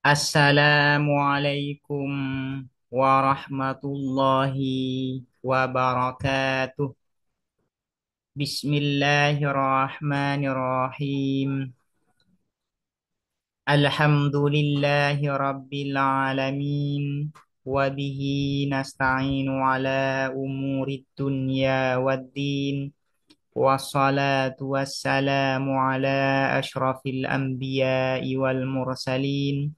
Assalamualaikum warahmatullahi wabarakatuh. Bismillahirrahmanirrahim. Alhamdulillahi rabbil alamin. Wabihi nasta'inu ala umurid dunya waddin. Wassalatu wassalamu ala ashrafil anbiya'i wal mursalin.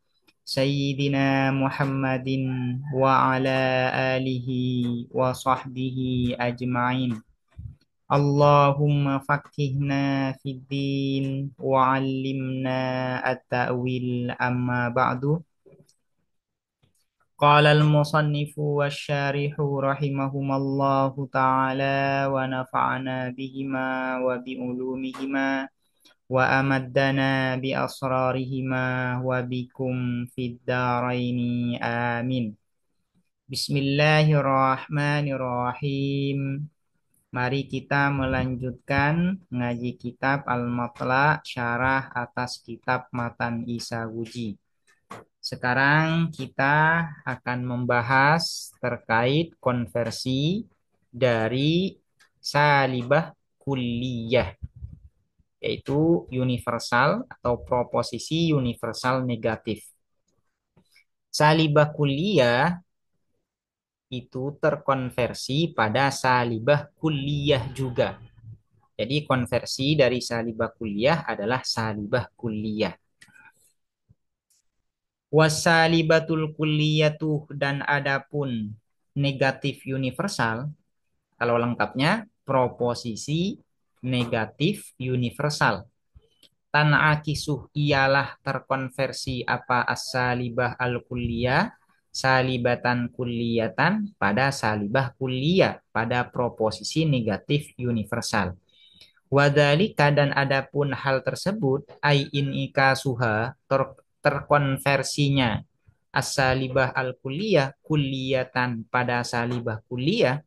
Sayyidina Muhammadin wa ala alihi wa sahbihi ajma'in. Allahumma fakihna fid din wa 'allimna at-ta'wil amma ba'du. Qala al-musannifu wasyarihu rahimahumallahu ta'ala wa nafa'ana bihima wa bi ulumihima wa amaddana bi asrarihima wa bikum fid daraini amin. Bismillahirrahmanirrahim. Mari kita melanjutkan ngaji kitab Al-Matla' syarah atas kitab Matan Isa Wuji. Sekarang kita akan membahas terkait konversi dari salibah kulliyah, yaitu universal atau proposisi universal negatif. Salibah kulliyah itu terkonversi pada salibah kulliyah juga. Jadi konversi dari salibah kulliyah adalah salibah kulliyah. Wasalibatul kulliyatuh, dan adapun negatif universal, kalau lengkapnya proposisi negatif universal. Tan'akisuh, ialah terkonversi apa as-salibah al-kulliyah, salibatan kulliyatan, pada salibah kulliyah, pada proposisi negatif universal. Wadhalika, dan adapun hal tersebut, ai inikasuha, terkonversinya as-salibah al-kulliyah kulliyatan pada salibah kulliyah,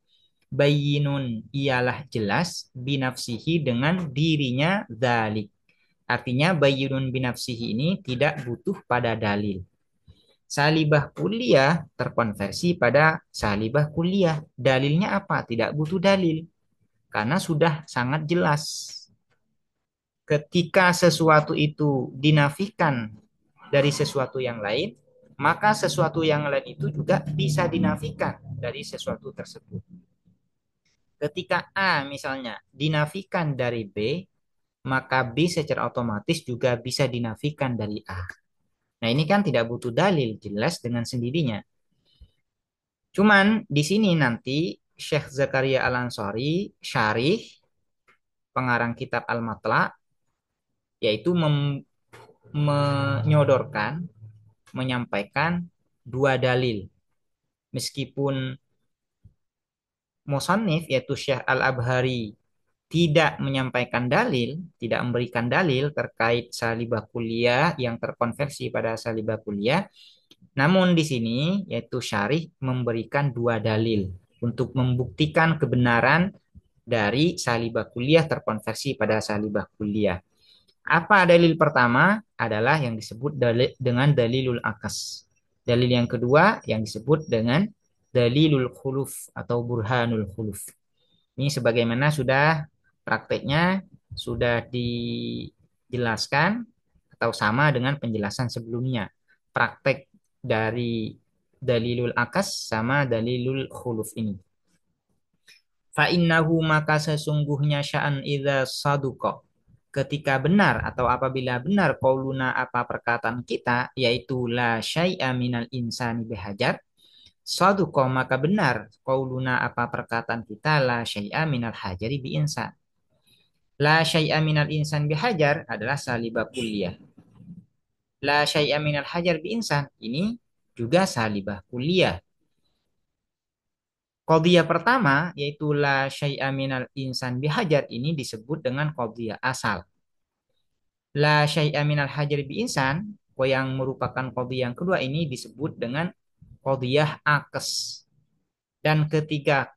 bayyinun, ialah jelas, binafsihi, dengan dirinya, dzalik. Artinya bayyinun binafsihi ini tidak butuh pada dalil. Salibah kulliyah terkonversi pada salibah kulliyah. Dalilnya apa? Tidak butuh dalil. Karena sudah sangat jelas. Ketika sesuatu itu dinafikan dari sesuatu yang lain, maka sesuatu yang lain itu juga bisa dinafikan dari sesuatu tersebut. Ketika A misalnya dinafikan dari B, maka B secara otomatis juga bisa dinafikan dari A. Nah, ini kan tidak butuh dalil, jelas dengan sendirinya. Cuman di sini nanti Syekh Zakaria Al-Ansari, syarih pengarang kitab Al-Matla', yaitu menyodorkan, menyampaikan dua dalil. Meskipun musannif yaitu Syekh Al-Abhari tidak menyampaikan dalil, tidak memberikan dalil terkait salibah kulliyah yang terkonversi pada salibah kulliyah, namun di sini yaitu syarih memberikan dua dalil untuk membuktikan kebenaran dari salibah kulliyah terkonversi pada salibah kulliyah. Apa dalil pertama? Adalah yang disebut dengan dalilul akas. Dalil yang kedua yang disebut dengan dalilul khuluf atau burhanul khuluf. Ini sebagaimana sudah prakteknya sudah dijelaskan atau sama dengan penjelasan sebelumnya. Praktek dari dalilul akas sama dalilul khuluf ini. Fa innahu, maka sesungguhnya sya'an idza saduqa, ketika benar atau apabila benar qauluna, apa perkataan kita, yaitu la syai'a minal insani bihajar, saduqa, maka benar qauluna, apa perkataan kita, la syai'a minal hajari bi insan. La syai'a minal insan bihajar adalah salibah kulliyah. La syai'a minal hajar bi insan ini juga salibah kulliyah. Qadhiyah pertama yaitu la syai'a minal insan bihajar ini disebut dengan qadhiyah asal. La syai'a minal hajar bi insan, yang merupakan qadhiyah yang kedua ini disebut dengan qadhiyah akes. Dan ketika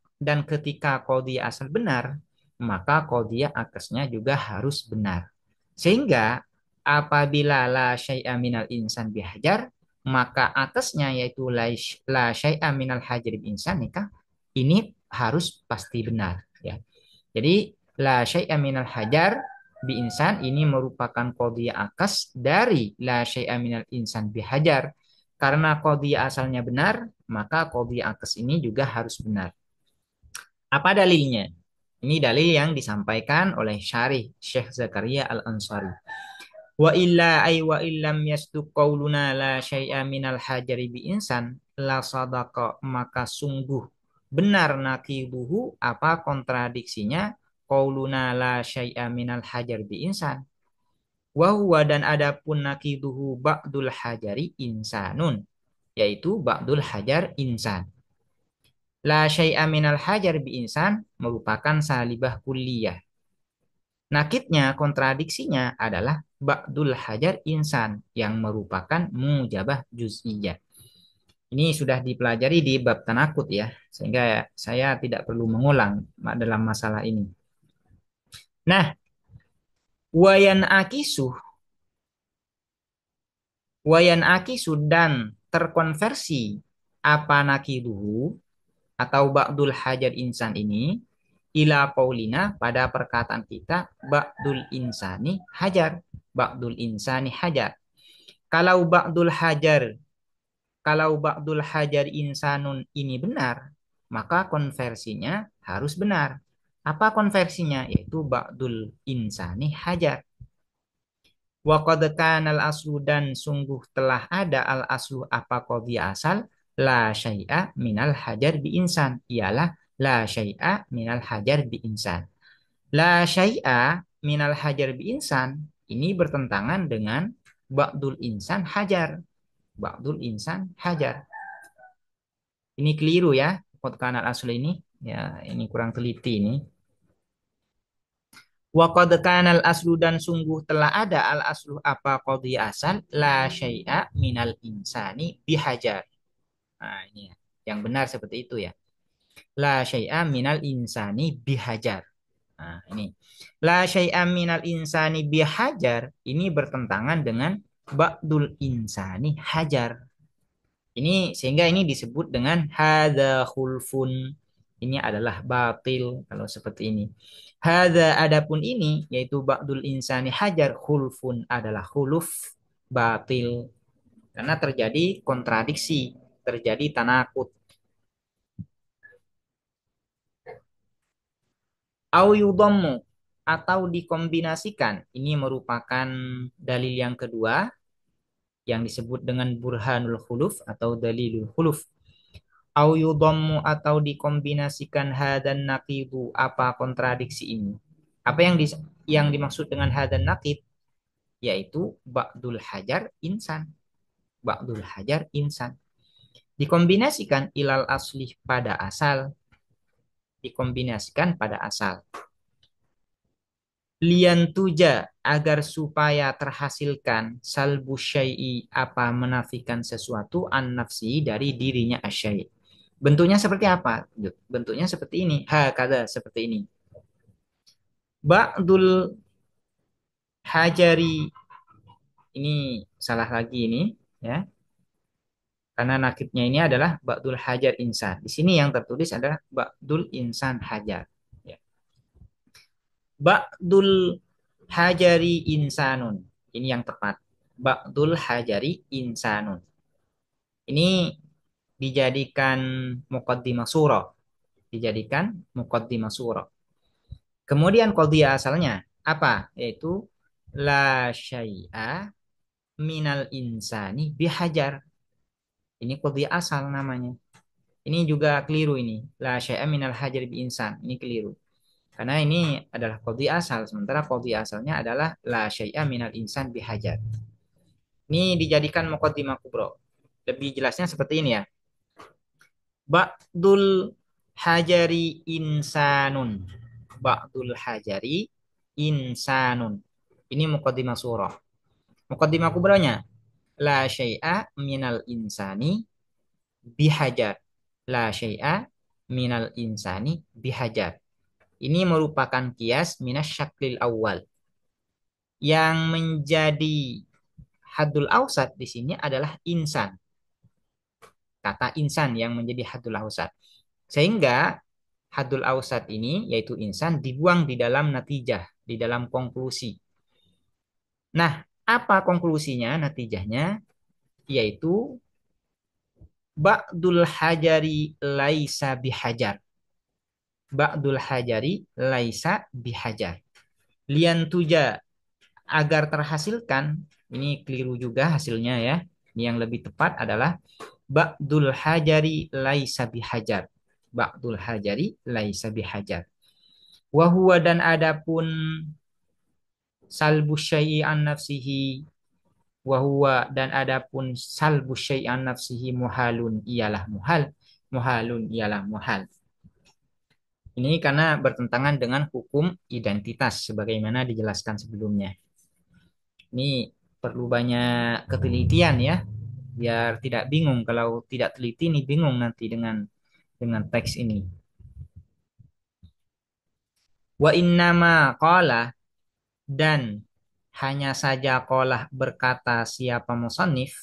qadhiyah asal benar, maka qadhiyah akesnya juga harus benar. Sehingga apabila la syai'a minal insan bihajar, maka atasnya yaitu la syai'a minal hajar bi insan nikah ini harus pasti benar ya. Jadi la syai'a minal hajar bi insan ini merupakan qadhiyah akas dari la syai'a minal insan bi hajar. Karena qadhiyah asalnya benar, maka qadhiyah akas ini juga harus benar. Apa dalilnya? Ini dalil yang disampaikan oleh Syarih Syekh Zakaria Al-Ansari. Wa illa ay wa illam yasduq qauluna la syai'a minal hajari bi insan la sadaqa maka sungguh benar naqiduhu apa kontradiksinya qauluna la syai'a minal hajar bi insan wa huwa dan adapun naqiduhu ba'dul hajari insanun yaitu ba'dul hajar insan. La syai'a minal hajar bi insan merupakan salibah kulliyah. Nakitnya, kontradiksinya adalah ba'dul hajar insan yang merupakan mujabah juz'iyah. Ini sudah dipelajari di bab tanakut ya, sehingga saya tidak perlu mengulang dalam masalah ini. Nah, wayan akisu, wayan akisu dan terkonversi apa nakiduhu atau ba'dul hajar insan ini ila qaulina pada perkataan kita ba'dul insani hajar, ba'dul insani hajar. Kalau ba'dul hajar, kalau ba'dul hajar insanun ini benar, maka konversinya harus benar. Apa konversinya? Yaitu ba'dul insani hajar. Wa qad kana al aslu dan sungguh telah ada al aslu apa qadhiyah asal la syai'a minal hajar bi insan ialah la syai'a minal hajar bi insan. La syai'a minal hajar bi insan ini bertentangan dengan ba'dul insan hajar. Ba'dul insan hajar. Ini keliru ya, qad kana al aslu ini. Ya, ini kurang teliti ini. Wa qad kanal aslu dan sungguh telah ada al aslu apa qadhiyah asal la syai'a minal insani bihajar. Nah, ini ya. Yang benar seperti itu ya. La syai'a minal insani bihajar. Nah, ini. La syai'a minal insani bihajar ini bertentangan dengan ba'dul insani hajar. Ini sehingga ini disebut dengan hadza khulfun. Ini adalah batil kalau seperti ini. Hadza adapun ini yaitu ba'dul insani hajar khulfun adalah khuluf batil karena terjadi kontradiksi, terjadi tanakut. Au yudhammu atau dikombinasikan. Ini merupakan dalil yang kedua yang disebut dengan burhanul khuluf atau dalilul khuluf. Au yudhammu atau dikombinasikan hadan naqidu apa kontradiksi ini. Apa yang dimaksud dengan hadan naqid yaitu ba'dul hajar insan. Ba'dul hajar insan. Dikombinasikan ilal asli pada asal. Dikombinasikan pada asal. Lian tuja agar supaya terhasilkan salbu syai'i apa menafikan sesuatu an nafsi dari dirinya asyai'. Bentuknya seperti apa? Bentuknya seperti ini. Hakada seperti ini. Ba'dul hajari ini salah lagi ini ya. Karena nakibnya ini adalah ba'dul hajar insan. Di sini yang tertulis adalah ba'dul insan hajar. Ya. Ba'dul hajari insanun. Ini yang tepat. Ba'dul hajari insanun. Ini dijadikan muqaddimah surah. Dijadikan muqaddimah surah. Kemudian qadhiyah asalnya apa? Yaitu la syai'a minal insani bihajar. Ini qadhiyah asal namanya. Ini juga keliru ini. La syai'a minal hajar bi insan. Ini keliru. Karena ini adalah qadhiyah asal. Sementara qadhiyah asalnya adalah la syai'a minal insan bihajar. Ini dijadikan muqaddimah kubra. Lebih jelasnya seperti ini ya. Ba'dul hajari insanun. Ba'dul hajari insanun. Ini muqaddimah surah. Muqaddimah kubranya la syai'a minal insani bihajar. La syai'a minal insani bihajar. Ini merupakan kias minas syaklil awal. Yang menjadi hadul awsat di sini adalah insan. kata insan yang menjadi haddul awsat. Sehingga haddul awsat ini yaitu insan dibuang di dalam natijah, di dalam konklusi. Nah, apa konklusinya, natijahnya? Yaitu ba'dul hajari laisa bihajar. Ba'dul hajari laisa bihajar. Lian tuja agar terhasilkan, ini keliru juga hasilnya ya. Yang lebih tepat adalah ba'dul hajari laisa bihajar. Ba'dul hajari laisa bihajar. Wahuwa dan adapun salbu syai'i an nafsihi, wahuwa dan adapun salbu syai'i an nafsihi muhalun ialah muhal. Muhalun ialah muhal. Ini karena bertentangan dengan hukum identitas sebagaimana dijelaskan sebelumnya. Ini perlu banyak ketelitian ya, biar tidak bingung. Kalau tidak teliti ini bingung nanti dengan teks ini. Wa innama qala dan hanya saja qalah berkata siapa musannif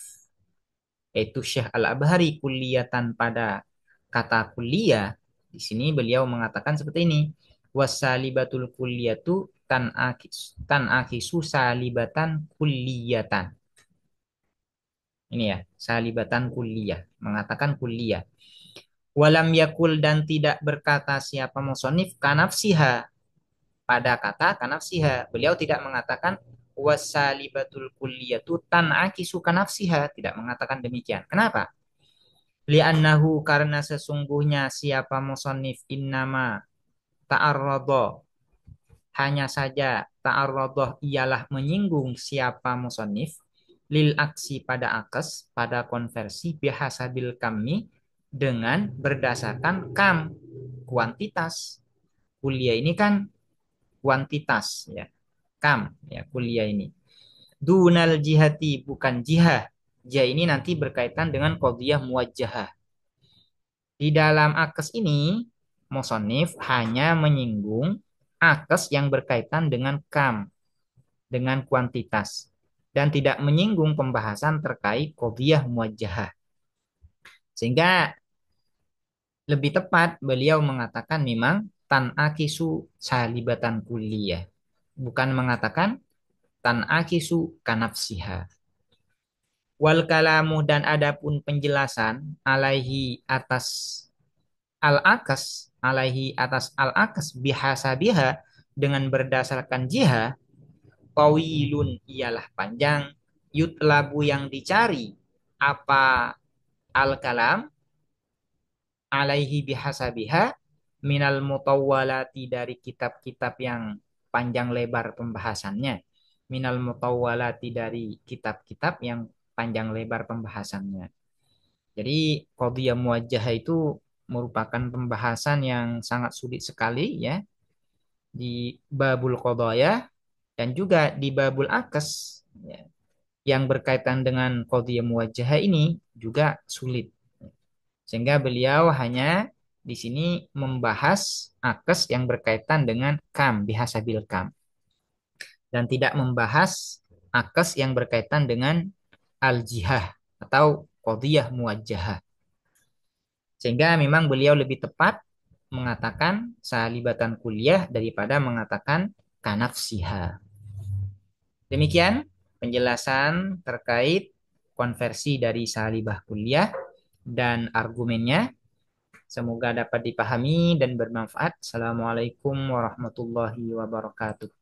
yaitu Syekh Al-Abhari kulliyatan pada kata kulliyah. Di sini beliau mengatakan seperti ini. Wasalibatul kulliyatu tan akisu salibatan kulliyatan. Ini ya, salibatan kulliyah, mengatakan kulliyah. Walam yakul dan tidak berkata siapa musonif kanafsiha pada kata kanafsiha. Beliau tidak mengatakan wasalibatul kulliyatu tan akisu kanafsiha, tidak mengatakan demikian. Kenapa? Li'annahu karena sesungguhnya siapa musonif innama ta'arrada hanya saja ta'arradah ialah menyinggung siapa musonif lil aksi pada akes pada konversi bihasabil kami dengan berdasarkan kam kuantitas. Kuliah ini kan kuantitas ya, kam ya kuliah ini dunal jihati bukan jihah. Jihah ini nanti berkaitan dengan qadhiyah muwajjahah. Di dalam akes ini musonif hanya menyinggung akes yang berkaitan dengan kam, dengan kuantitas, dan tidak menyinggung pembahasan terkait qadhiyah muwajjahah. Sehingga lebih tepat beliau mengatakan memang tan akisu salibatan kulliyah, bukan mengatakan tan akisu kanafsiha. Wal kalamu dan adapun penjelasan alaihi atas al-akas, alaihi atas al-akas bihasabiha dengan berdasarkan jiha, tawilun ialah panjang, yutlabu yang dicari, apa al-kalam, alaihi bihasabiha, minal mutawwalati dari kitab-kitab yang panjang lebar pembahasannya, minal mutawwalati dari kitab-kitab yang panjang lebar pembahasannya. Jadi qadhiyah muwajjahah itu merupakan pembahasan yang sangat sulit sekali ya di babul qadhaya dan juga di babul akes ya, yang berkaitan dengan qadhiyah muwajjahah ini juga sulit. Sehingga beliau hanya di sini membahas akes yang berkaitan dengan kam bihasabil kam dan tidak membahas akes yang berkaitan dengan al-jihah atau qadhiyah muwajjahah. Sehingga memang beliau lebih tepat mengatakan salibatan kuliah daripada mengatakan kanafsiha. Demikian penjelasan terkait konversi dari salibah kuliah dan argumennya. Semoga dapat dipahami dan bermanfaat. Assalamualaikum warahmatullahi wabarakatuh.